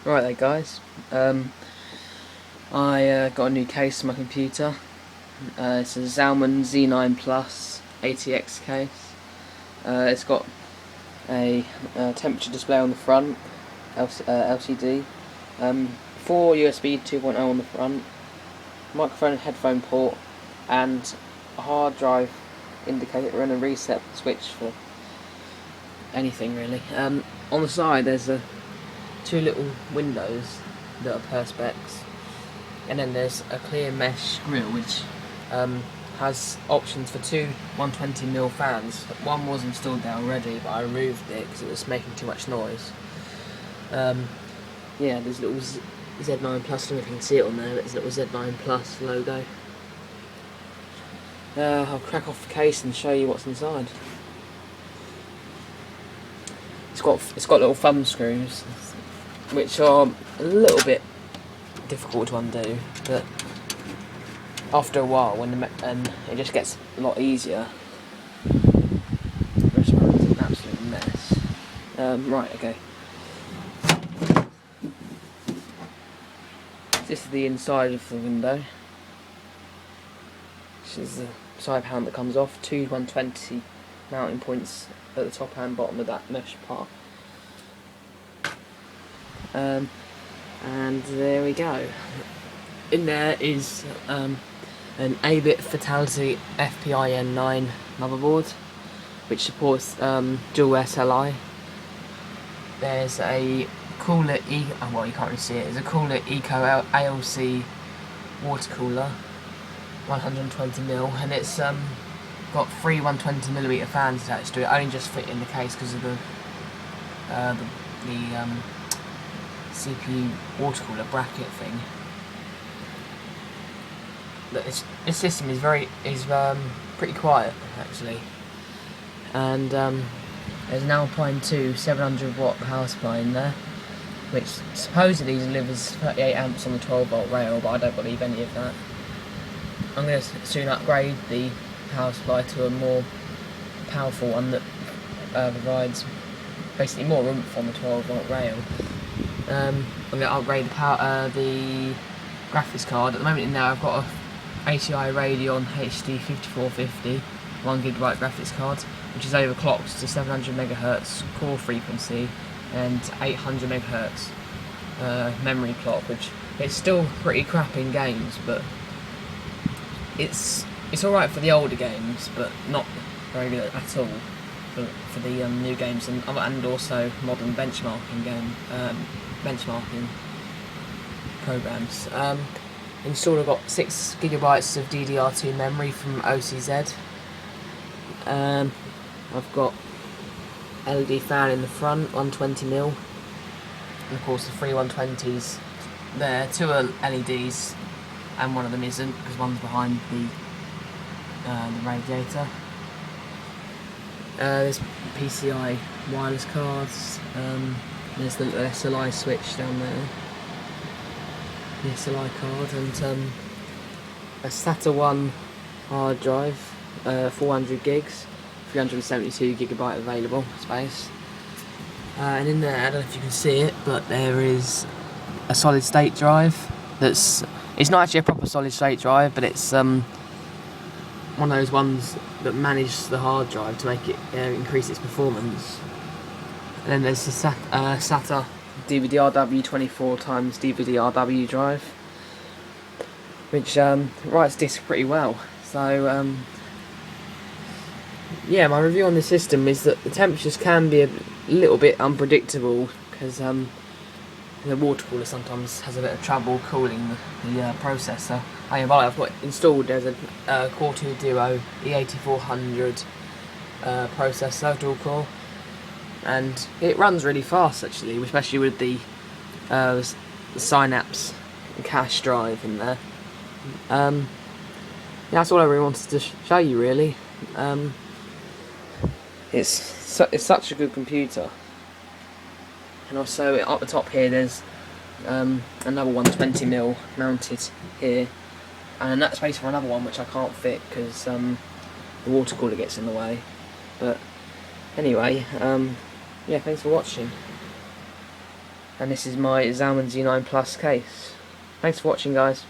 Right there guys, I got a new case for my computer. It's a Zalman Z9 Plus ATX case. It's got a temperature display on the front, LCD, 4 USB 2.0 on the front, microphone and headphone port, and a hard drive indicator and a reset switch for anything really. On the side there's two little windows that are perspex, and then there's a clear mesh grille which has options for two 120mm fans. One was installed there already, but I removed it because it was making too much noise. Yeah, there's a little Z9 Plus, I don't know if you can see it on there, there's a little Z9 Plus logo. I'll crack off the case and show you what's inside. It's got little thumb screws, which are a little bit difficult to undo, but after a while, it just gets a lot easier. The rest of it's an absolute mess. Right, okay. This is the inside of the window. This is the side panel that comes off. Two 120 mounting points at the top and bottom of that mesh part. And there we go. In there is an 8-bit Fatality FPIN9 motherboard, which supports dual SLI. There's a Cooler well, you can't really see it. There's a Cooler Eco ALC water cooler, 120mm, and it's got three 120mm fans attached to it. Only just fit in the case because of the CPU water cooler bracket thing. But this system is pretty quiet actually, and there's an Alpine 2 700-watt power supply in there, which supposedly delivers 38 amps on the 12-volt rail, but I don't believe any of that. I'm going to soon upgrade the power supply to a more powerful one that provides basically more oomph on the 12-volt rail. I'm going to upgrade the graphics card. At the moment in there I've got a ATI Radeon HD 5450 1GB graphics card, which is overclocked to 700MHz core frequency and 800MHz memory clock, which it's still pretty crap in games, but it's alright for the older games, but not very good at all for the new games and also modern benchmarking programs. Installed, I've got 6GB of DDR2 memory from OCZ. I've got LED fan in the front, 120mm, and of course the three 120s there. Two are LEDs and one of them isn't because one's behind the radiator. There's PCI wireless cards. There's the little SLI switch down there, the SLI card, and a SATA 1 hard drive, 400 gigs, 372GB available space. And in there, I don't know if you can see it, but there is a solid state drive it's not actually a proper solid state drive, but it's one of those ones that manage the hard drive to make it increase its performance. And then there's the SATA DVD-RW 24x DVD-RW drive, which writes disk pretty well. So yeah, my review on this system is that the temperatures can be a little bit unpredictable because the water cooler sometimes has a bit of trouble cooling the processor. Well, I've got installed, there's a Core 2 Duo E8400 processor, dual core, and it runs really fast actually, especially with the Synapse cache drive in there. Yeah, that's all I really wanted to show you really. It's such a good computer. And also at the top here there's another 120mm mounted here, and that's space for another one which I can't fit because the water cooler gets in the way. But anyway, yeah, thanks for watching. and this is my Zalman Z9 Plus case. Thanks for watching, guys.